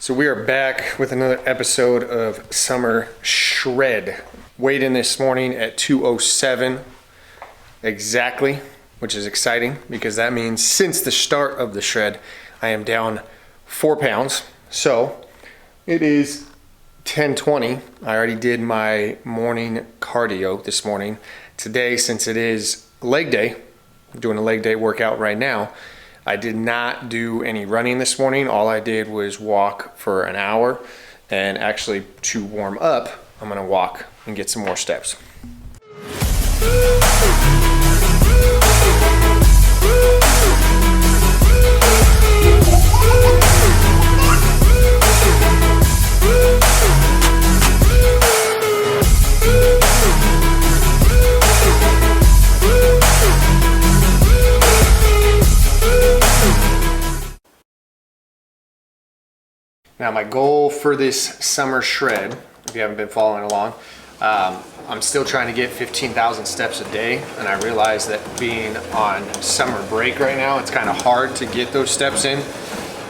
So we are back with another episode of Summer Shred. Weighed in this morning at 207 exactly, which is exciting because that means since the start of the shred, I am down 4 pounds. So it is 10:20. I already did my morning cardio this morning. Today, since it is leg day, I'm doing a leg day workout right now. I did not do any running this morning. All I did was walk for an hour, and actually to warm up, I'm gonna walk and get some more steps. Now my goal for this summer shred, if you haven't been following along, I'm still trying to get 15,000 steps a day, and I realize that being on summer break right now, it's kind of hard to get those steps in.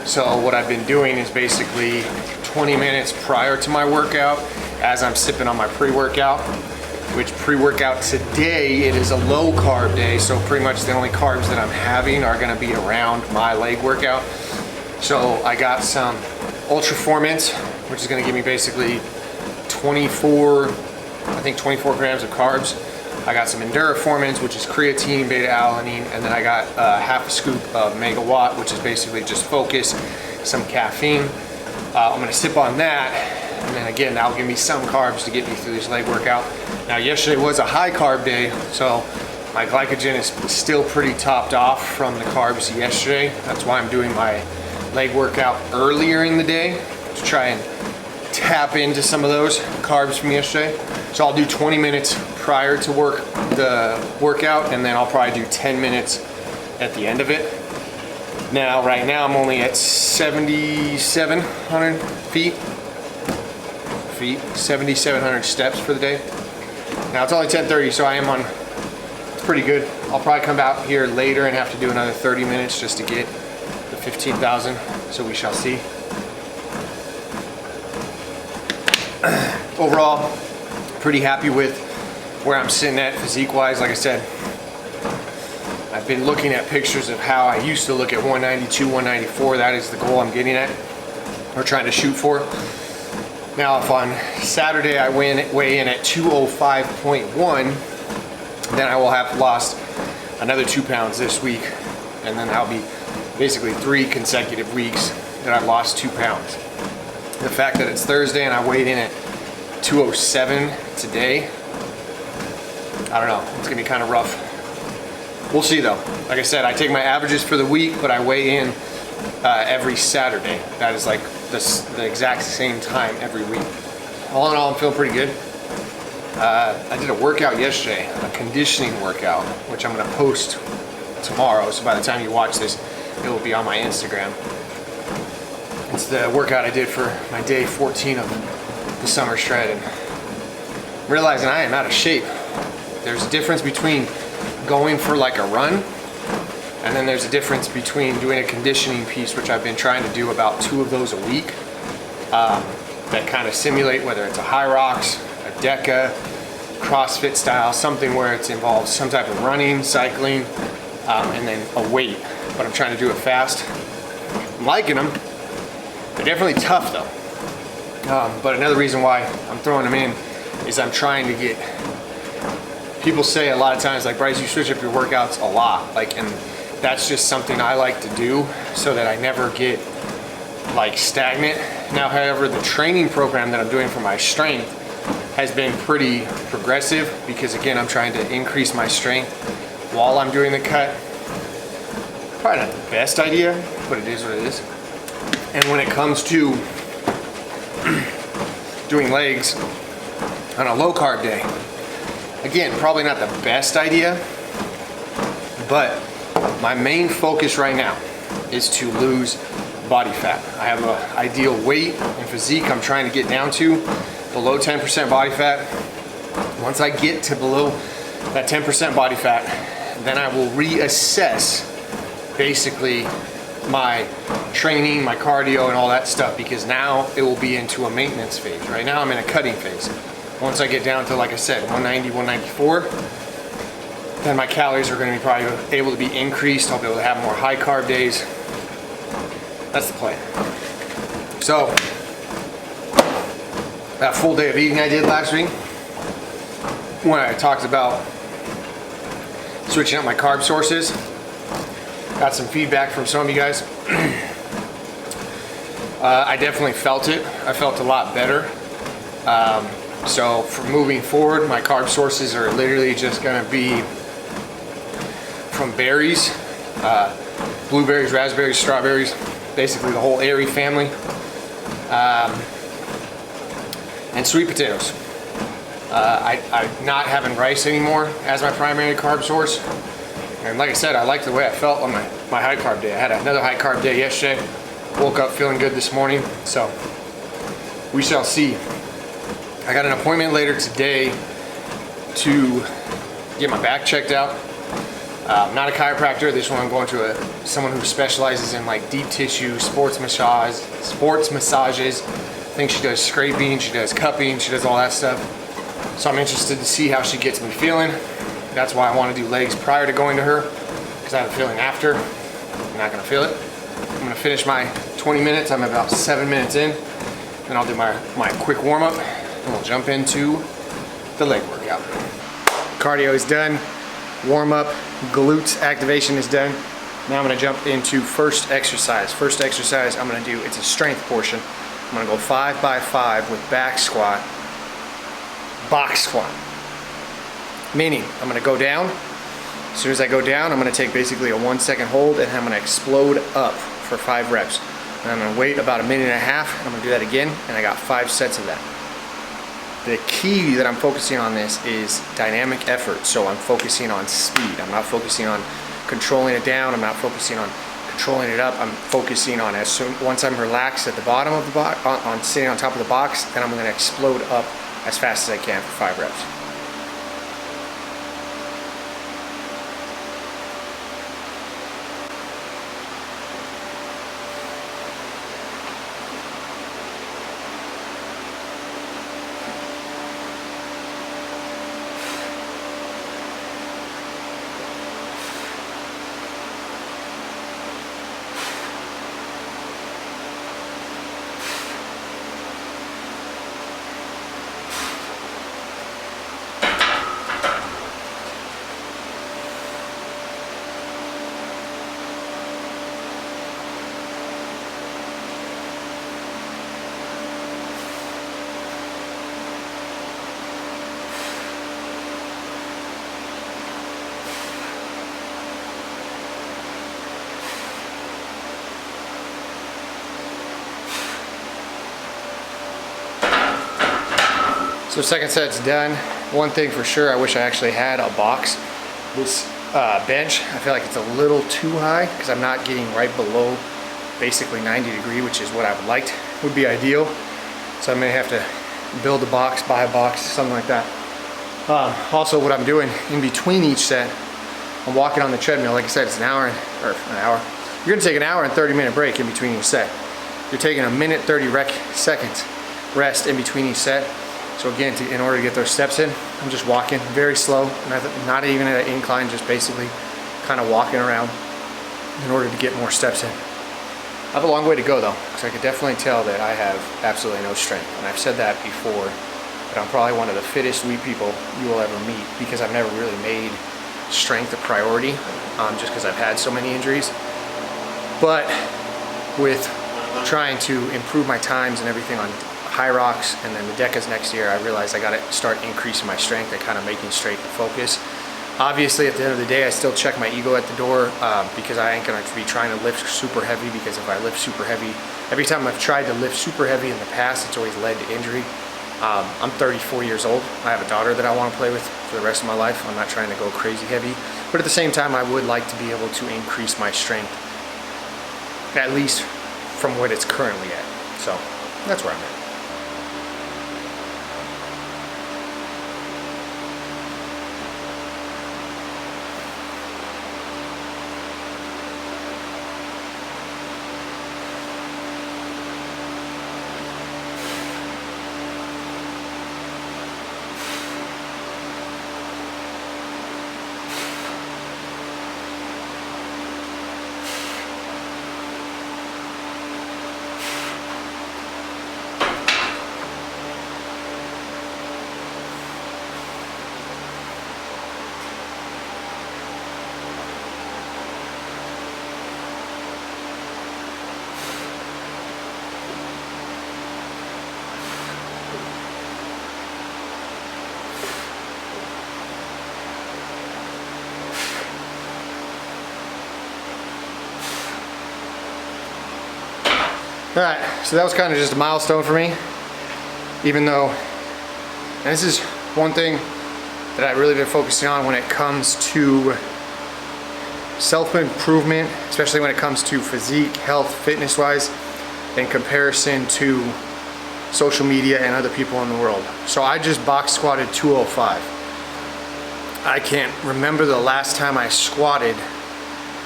So what I've been doing is basically 20 minutes prior to my workout, as I'm sipping on my pre-workout, which pre-workout today, it is a low carb day, so pretty much the only carbs that I'm having are gonna be around my leg workout. So I got some Intra-Formance, which is going to give me basically 24 grams of carbs. I got some Intra-Formance, which is creatine, beta-alanine, and then I got half a scoop of megawatt, which is basically just focus, some caffeine. I'm going to sip on that, and then again, that'll give me some carbs to get me through this leg workout. Now, yesterday was a high carb day, so my glycogen is still pretty topped off from the carbs yesterday. That's why I'm doing my leg workout earlier in the day to try and tap into some of those carbs from yesterday. So I'll do 20 minutes prior to the workout, and then I'll probably do 10 minutes at the end of it. Now, right now I'm only at 7,700 feet, 7,700 steps for the day. Now it's only 10:30, so I am on pretty good. I'll probably come out here later and have to do another 30 minutes just to get 15,000, so we shall see. Overall, pretty happy with where I'm sitting at physique-wise. Like I said, I've been looking at pictures of how I used to look at 192, 194. That is the goal I'm getting at, or trying to shoot for. Now, if on Saturday I weigh in at 205.1, then I will have lost another 2 pounds this week, and then I'll be basically 3 consecutive weeks that I've lost 2 pounds. The fact that it's Thursday and I weighed in at 207 today, I don't know, it's gonna be kind of rough. We'll see though. Like I said, I take my averages for the week, but I weigh in every Saturday. That is like the exact same time every week. All in all, I'm feeling pretty good. I did a workout yesterday, a conditioning workout, which I'm gonna post tomorrow, so by the time you watch this, it will be on my Instagram. It's the workout I did for my day 14 of the summer shred, and realizing I am out of shape. There's a difference between going for like a run, and then there's a difference between doing a conditioning piece, which I've been trying to do about 2 of those a week, that kind of simulate whether it's a high rocks, a deca, CrossFit style, something where it involves some type of running, cycling, and then a weight. But I'm trying to do it fast. I'm liking them. They're definitely tough though. But another reason why I'm throwing them in is I'm trying to get, people say a lot of times, like, Bryce, you switch up your workouts a lot. Like, and that's just something I like to do so that I never get like stagnant. Now, however, the training program that I'm doing for my strength has been pretty progressive because, again, I'm trying to increase my strength while I'm doing the cut. Probably not the best idea, but it is what it is. And when it comes to doing legs on a low carb day, again, probably not the best idea, but my main focus right now is to lose body fat. I have an ideal weight and physique I'm trying to get down to below 10% body fat. Once I get to below that 10% body fat, then I will reassess basically my training, my cardio, and all that stuff, because now it will be into a maintenance phase. Right now I'm in a cutting phase. Once I get down to, like I said, 190, 194, then my calories are going to be probably able to be increased. I'll be able to have more high carb days. That's the plan. So that full day of eating I did last week, when I talked about switching up my carb sources, got some feedback from some of you guys. I definitely felt it. I felt a lot better. So for moving forward, my carb sources are literally just gonna be from berries, blueberries, raspberries, strawberries, basically the whole airy family, and sweet potatoes. I'm not having rice anymore as my primary carb source. And like I said, I like the way I felt on my high carb day. I had another high carb day yesterday. Woke up feeling good this morning. So we shall see. I got an appointment later today to get my back checked out. I'm not a chiropractor. This one I'm going to someone who specializes in like deep tissue, sports massages. I think she does scraping, she does cupping, she does all that stuff. So I'm interested to see how she gets me feeling. That's why I want to do legs prior to going to her, because I have a feeling after I'm not going to feel it. I'm going to finish my 20 minutes. I'm about 7 minutes in. Then I'll do my quick warm up and we'll jump into the leg workout. Cardio is done. Warm up, glutes activation is done. Now I'm going to jump into first exercise. First exercise I'm going to do, it's a strength portion. I'm going to go 5 by 5 with back squat, box squat. Meaning, I'm going to go down. As soon as I go down, I'm going to take basically a 1 second hold and I'm going to explode up for 5 reps. And I'm going to wait about a minute and a half and I'm going to do that again, and I got 5 sets of that. The key that I'm focusing on this is dynamic effort. So I'm focusing on speed. I'm not focusing on controlling it down. I'm not focusing on controlling it up. I'm focusing on once I'm relaxed at the bottom of the box, on sitting on top of the box, then I'm going to explode up as fast as I can for 5 reps. So second set's done. One thing for sure, I wish I actually had a box. This bench, I feel like it's a little too high because I'm not getting right below basically 90 degree, which is what I would like, would be ideal. So I may have to build a box, buy a box, something like that. Also what I'm doing in between each set, I'm walking on the treadmill. Like I said, it's an hour. You're gonna take an hour and 30-minute break in between each set. You're taking a minute 30 seconds rest in between each set. So again, in order to get those steps in, I'm just walking very slow, not even at an incline, just basically kind of walking around in order to get more steps in. I have a long way to go though, because I could definitely tell that I have absolutely no strength. And I've said that before, but I'm probably one of the fittest weak people you will ever meet, because I've never really made strength a priority, just because I've had so many injuries. But with trying to improve my times and everything on high rocks and then the decas next year, I realized I gotta start increasing my strength and kind of making straight the focus. Obviously at the end of the day, I still check my ego at the door, because I ain't gonna be trying to lift super heavy, because if I lift super heavy, every time I've tried to lift super heavy in the past, it's always led to injury. I'm 34 years old. I have a daughter that I want to play with for the rest of my life. I'm not trying to go crazy heavy, but at the same time, I would like to be able to increase my strength, at least from what it's currently at. So that's where I'm at. All right, so that was kind of just a milestone for me, even though, and this is one thing that I've really been focusing on when it comes to self-improvement, especially when it comes to physique, health, fitness-wise, in comparison to social media and other people in the world. So I just box squatted 205. I can't remember the last time I squatted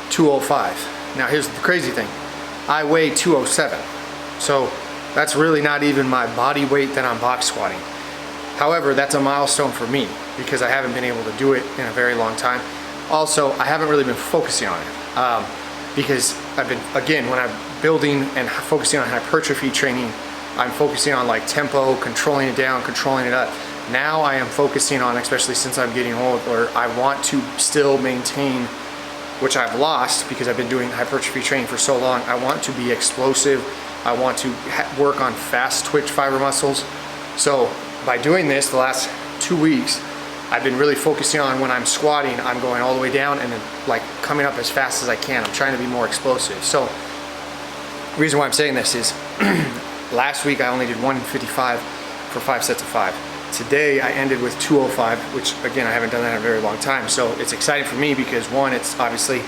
205. Now here's the crazy thing. I weigh 207. So that's really not even my body weight that I'm box squatting. However, that's a milestone for me because I haven't been able to do it in a very long time. Also, I haven't really been focusing on it because I've been, again, when I'm building and focusing on hypertrophy training, I'm focusing on like tempo, controlling it down, controlling it up. Now I am focusing on, especially since I'm getting old, or I want to still maintain, which I've lost because I've been doing hypertrophy training for so long. I want to be explosive. I want to work on fast twitch fiber muscles. So by doing this the last 2 weeks, I've been really focusing on when I'm squatting, I'm going all the way down and then like coming up as fast as I can. I'm trying to be more explosive. So the reason why I'm saying this is last week I only did 155 for 5 sets of 5. Today I ended with 205, which again, I haven't done that in a very long time. So it's exciting for me because one, it's obviously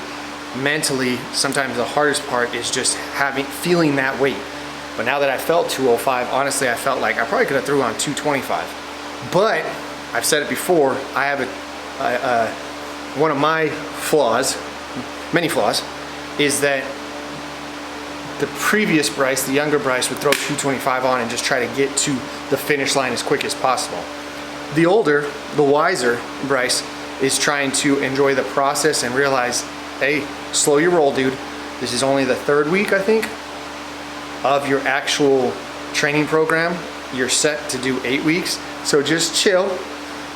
mentally, sometimes the hardest part is just feeling that weight. But now that I felt 205, honestly, I felt like I probably could have threw on 225. But I've said it before, I have one of my flaws, many flaws, is that the previous Bryce, the younger Bryce, would throw 225 on and just try to get to the finish line as quick as possible. The older, the wiser Bryce is trying to enjoy the process and realize, hey, slow your roll, dude. This is only the 3rd week, I think, of your actual training program. You're set to do 8 weeks, so just chill.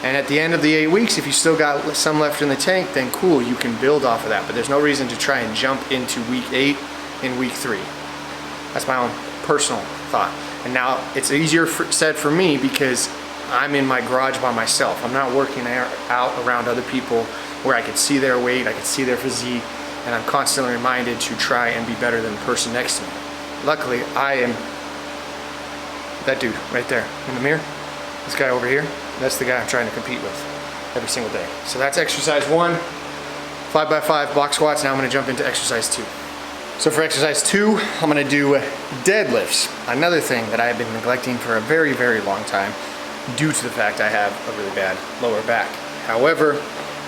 And at the end of the 8 weeks, if you still got some left in the tank, then cool, you can build off of that. But there's no reason to try and jump into week 8 in week 3. That's my own personal thought. And now it's easier said for me because I'm in my garage by myself. I'm not working out around other people where I can see their weight, I can see their physique, and I'm constantly reminded to try and be better than the person next to me. Luckily, I am that dude right there in the mirror. This guy over here, that's the guy I'm trying to compete with every single day. So that's exercise 1, 5x5 box squats. Now I'm gonna jump into exercise 2. So for exercise 2, I'm gonna do deadlifts. Another thing that I have been neglecting for a very, very long time due to the fact I have a really bad lower back. However,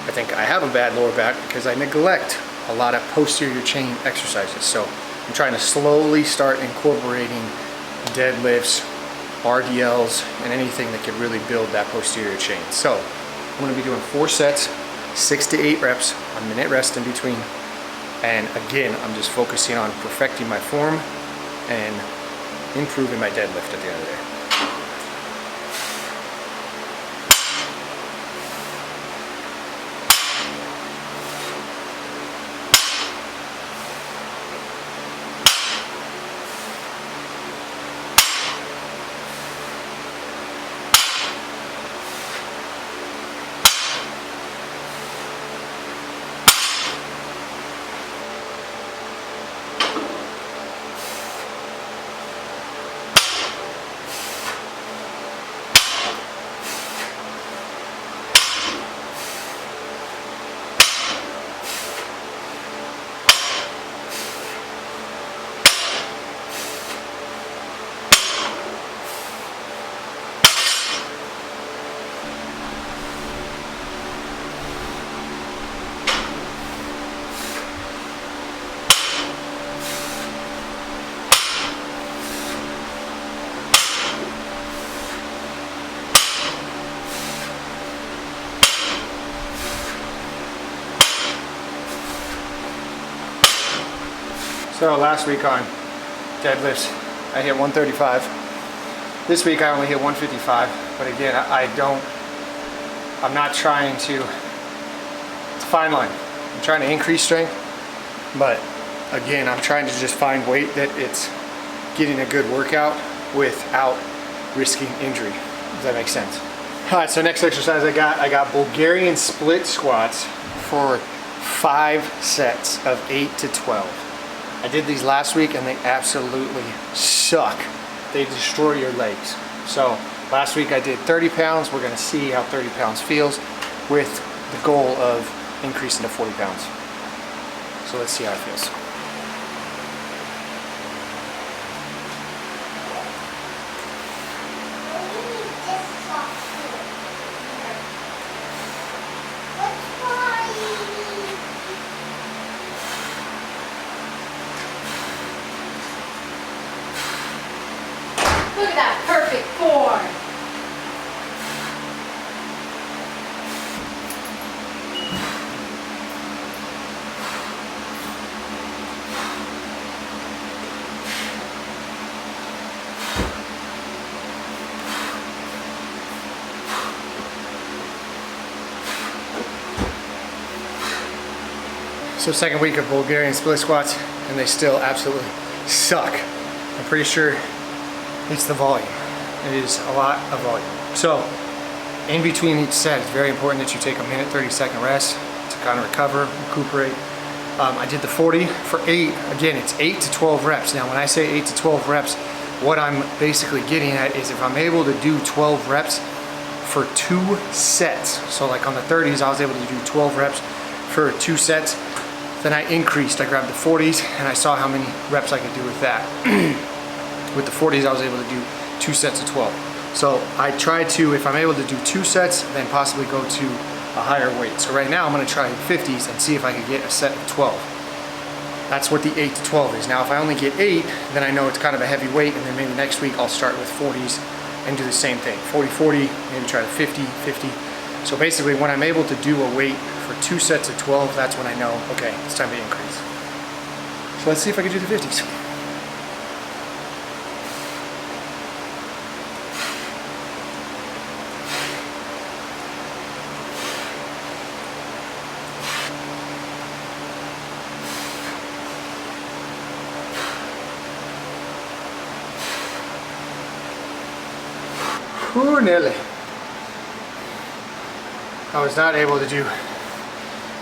I think I have a bad lower back because I neglect a lot of posterior chain exercises. So I'm trying to slowly start incorporating deadlifts, RDLs, and anything that could really build that posterior chain. So I'm gonna be doing 4 sets, 6 to 8 reps, a minute rest in between. And again, I'm just focusing on perfecting my form and improving my deadlift at the end of the day. So last week on deadlifts, I hit 135. This week I only hit 155, but again, I'm not trying to, it's a fine line. I'm trying to increase strength, but again, I'm trying to just find weight that it's getting a good workout without risking injury. Does that make sense? All right, so next exercise I got Bulgarian split squats for 5 sets of 8 to 12. I did these last week and they absolutely suck. They destroy your legs. So last week I did 30 pounds. We're gonna see how 30 pounds feels with the goal of increasing to 40 pounds. So let's see how it feels. Look at that perfect form. So second week of Bulgarian split squats and they still absolutely suck. I'm pretty sure it's the volume. It is a lot of volume. So in between each set, it's very important that you take a minute, 30-second rest to kind of recover, recuperate. I did the 40 for 8. Again, it's 8 to 12 reps. Now when I say 8 to 12 reps, what I'm basically getting at is if I'm able to do 12 reps for 2 sets, so like on the 30s I was able to do 12 reps for 2 sets, then I increased. I grabbed the 40s and I saw how many reps I could do with that. With the 40s I was able to do 2 sets of 12. So I try to, if I'm able to do 2 sets, then possibly go to a higher weight. So right now I'm gonna try 50s and see if I can get a set of 12. That's what the 8 to 12 is. Now if I only get 8, then I know it's kind of a heavy weight, and then maybe next week I'll start with 40s and do the same thing. 40, 40, maybe try to 50, 50. So basically when I'm able to do a weight for 2 sets of 12, that's when I know, okay, it's time to increase. So let's see if I can do the 50s. Ooh, nearly. I was not able to do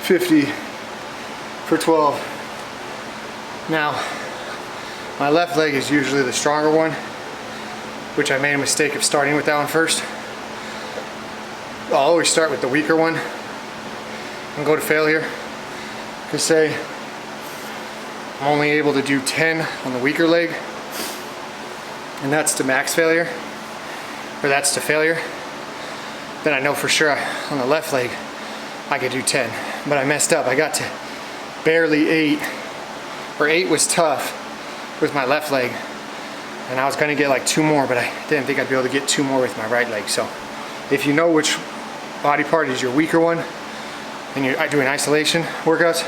50 for 12. Now, my left leg is usually the stronger one, which I made a mistake of starting with that one first. I'll always start with the weaker one and go to failure. Because say I'm only able to do 10 on the weaker leg, and that's to max failure, or that's to failure, then I know for sure on the left leg I could do 10. But I messed up. I got to barely 8, or 8 was tough with my left leg, and I was gonna get like 2 more, but I didn't think I'd be able to get 2 more with my right leg. So if you know which body part is your weaker one and you're doing isolation workouts,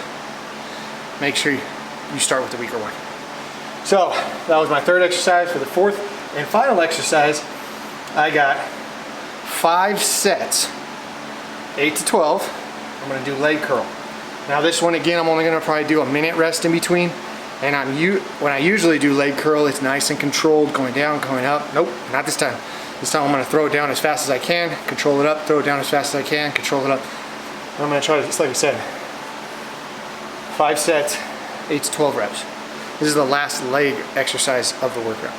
make sure you start with the weaker one. So that was my 3rd exercise. For the 4th and final exercise, I got 5 sets, 8 to 12. I'm gonna do leg curl. Now this one, again, I'm only gonna probably do a minute rest in between. And when I usually do leg curl, it's nice and controlled, going down, going up. Nope, not this time. This time I'm gonna throw it down as fast as I can, control it up, throw it down as fast as I can, control it up. And I'm gonna try, just like I said, 5 sets, 8 to 12 reps. This is the last leg exercise of the workout.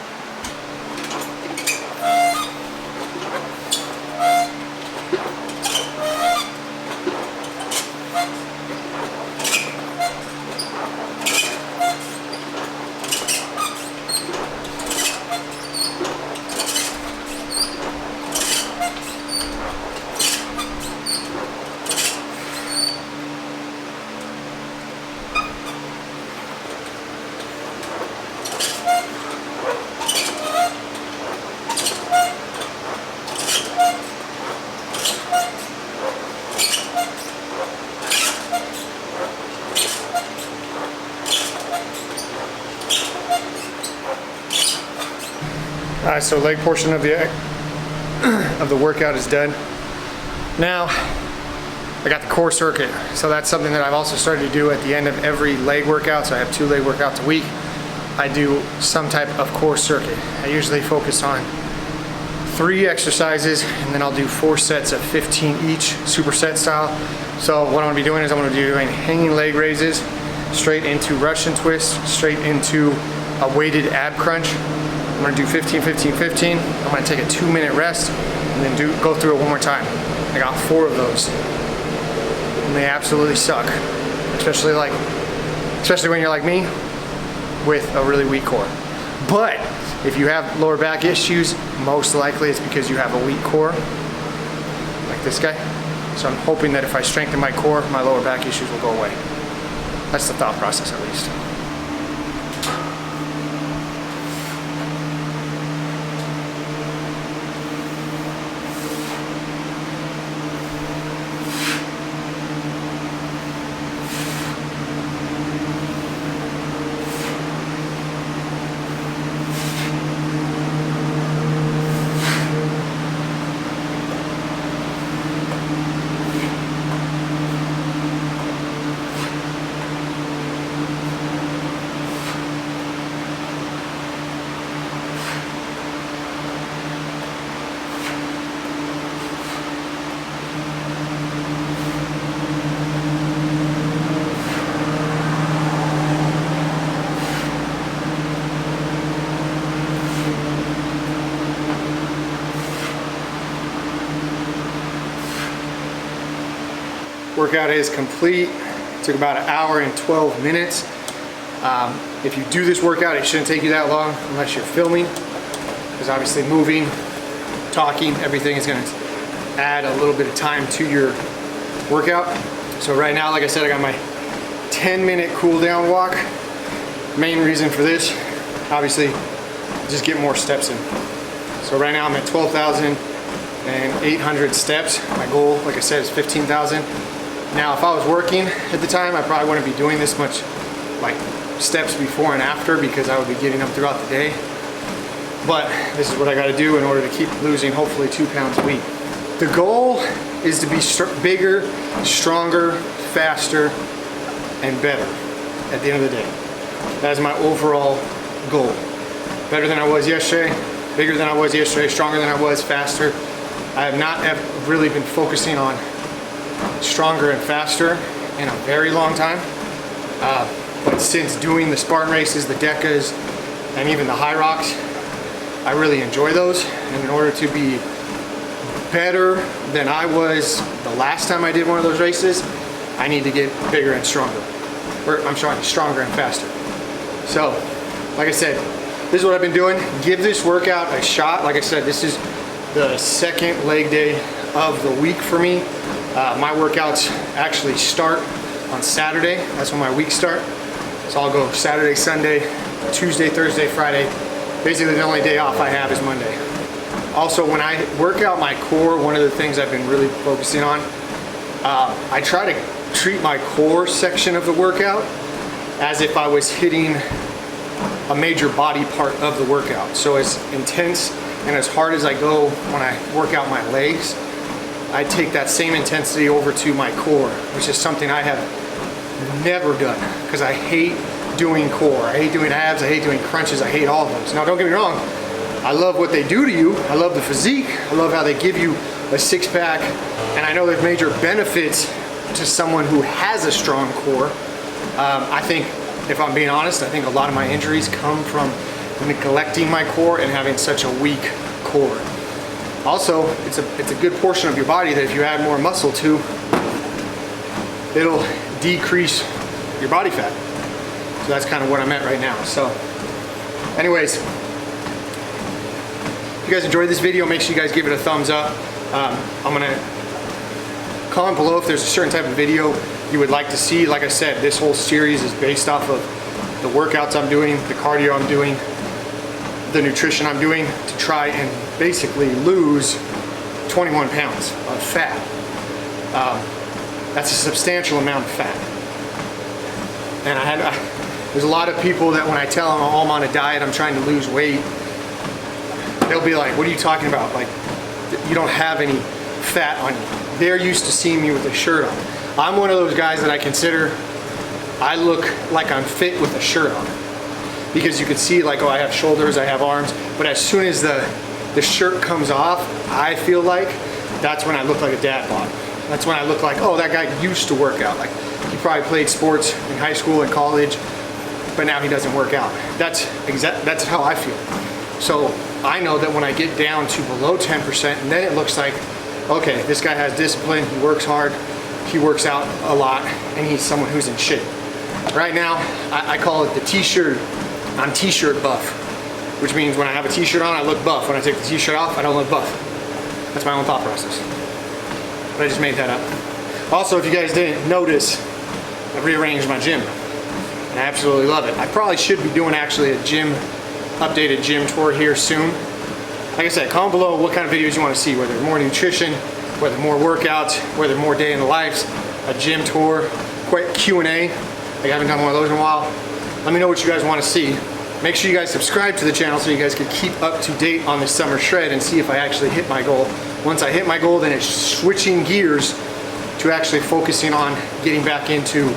Alright, so leg portion of the workout is done. Now, I got the core circuit. So that's something that I've also started to do at the end of every leg workout. So I have 2 leg workouts a week. I do some type of core circuit. I usually focus on 3 exercises, and then I'll do 4 sets of 15 each, superset style. So what I'm gonna be doing is I'm gonna be doing hanging leg raises, straight into Russian twist, straight into a weighted ab crunch. I'm gonna do 15, 15, 15. I'm gonna take a 2-minute rest and then go through it one more time. I got 4 of those. And they absolutely suck. Especially when you're like me with a really weak core. But if you have lower back issues, most likely it's because you have a weak core, like this guy. So I'm hoping that if I strengthen my core, my lower back issues will go away. That's the thought process, at least. Workout is complete. It took about 1 hour and 12 minutes. If you do this workout, it shouldn't take you that long unless you're filming, because obviously moving, talking, everything is going to add a little bit of time to your workout. So right now, like I said, I got my 10-minute cool down walk. Main reason for this, obviously, just get more steps in. So right now I'm at 12,800 steps. My goal, like I said, is 15,000. Now, if I was working at the time, I probably wouldn't be doing this much like steps before and after, because I would be getting them throughout the day. But this is what I got to do in order to keep losing hopefully 2 pounds a week. The goal is to be bigger, stronger, faster, and better at the end of the day. That is my overall goal. Better than I was yesterday, bigger than I was yesterday, stronger than I was, faster. I have not really been focusing on stronger and faster in a very long time. But since doing the Spartan races, the Decas, and even the High Rocks, I really enjoy those. And in order to be better than I was the last time I did one of those races, I need to get bigger and stronger. Or I'm sorry, stronger and faster. So, like I said, this is what I've been doing. Give this workout a shot. Like I said, this is the second leg day of the week for me. My workouts actually start on Saturday. That's when my weeks start. So I'll go Saturday, Sunday, Tuesday, Thursday, Friday. Basically the only day off I have is Monday. Also, when I work out my core, one of the things I've been really focusing on, I try to treat my core section of the workout as if I was hitting a major body part of the workout. So as intense and as hard as I go when I work out my legs, I take that same intensity over to my core, which is something I have never done, because I hate doing core. I hate doing abs, I hate doing crunches, I hate all of those. Now don't get me wrong, I love what they do to you. I love the physique. I love how they give you a 6-pack, and I know there's major benefits to someone who has a strong core. I think, if I'm being honest, I think a lot of my injuries come from neglecting my core and having such a weak core. Also, it's a good portion of your body that if you add more muscle to, it'll decrease your body fat. So that's kind of what I'm at right now. So anyways, if you guys enjoyed this video, make sure you guys give it a thumbs up. I'm gonna comment below if there's a certain type of video you would like to see. Like I said, this whole series is based off of the workouts I'm doing, the cardio I'm doing, the nutrition I'm doing to try and basically lose 21 pounds of fat. That's a substantial amount of fat. And there's a lot of people that when I tell them I'm on a diet, I'm trying to lose weight, they'll be like, what are you talking about? Like, you don't have any fat on you. They're used to seeing me with a shirt on. I'm one of those guys that I consider, I look like I'm fit with a shirt on. Because you can see like, oh, I have shoulders, I have arms, but as soon as the shirt comes off, I feel like that's when I look like a dad bod. That's when I look like, oh, that guy used to work out. Like, he probably played sports in high school and college, but now he doesn't work out. That's how I feel. So I know that when I get down to below 10%, and then it looks like, okay, this guy has discipline, he works hard, he works out a lot, and he's someone who's in shape. Right now, I call it the t-shirt, I'm t-shirt buff, which means when I have a t-shirt on, I look buff. When I take the t-shirt off, I don't look buff. That's my own thought process. But I just made that up. Also, if you guys didn't notice, I've rearranged my gym. And I absolutely love it. I probably should be doing actually a updated gym tour here soon. Like I said, comment below what kind of videos you want to see, whether more nutrition, whether more workouts, whether more day in the lives, a gym tour, quick Q&A. I haven't done one of those in a while. Let me know what you guys want to see. Make sure you guys subscribe to the channel so you guys can keep up to date on this summer shred and see if I actually hit my goal. Once I hit my goal, then it's switching gears to actually focusing on getting back into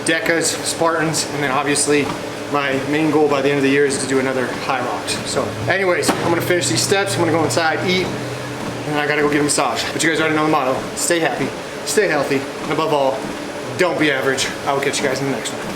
Decas, Spartans, and then obviously my main goal by the end of the year is to do another high rocks. So anyways, I'm gonna finish these steps, I'm gonna go inside, eat, and I gotta go get a massage. But you guys already know the motto, stay happy, stay healthy, and above all, don't be average. I will catch you guys in the next one.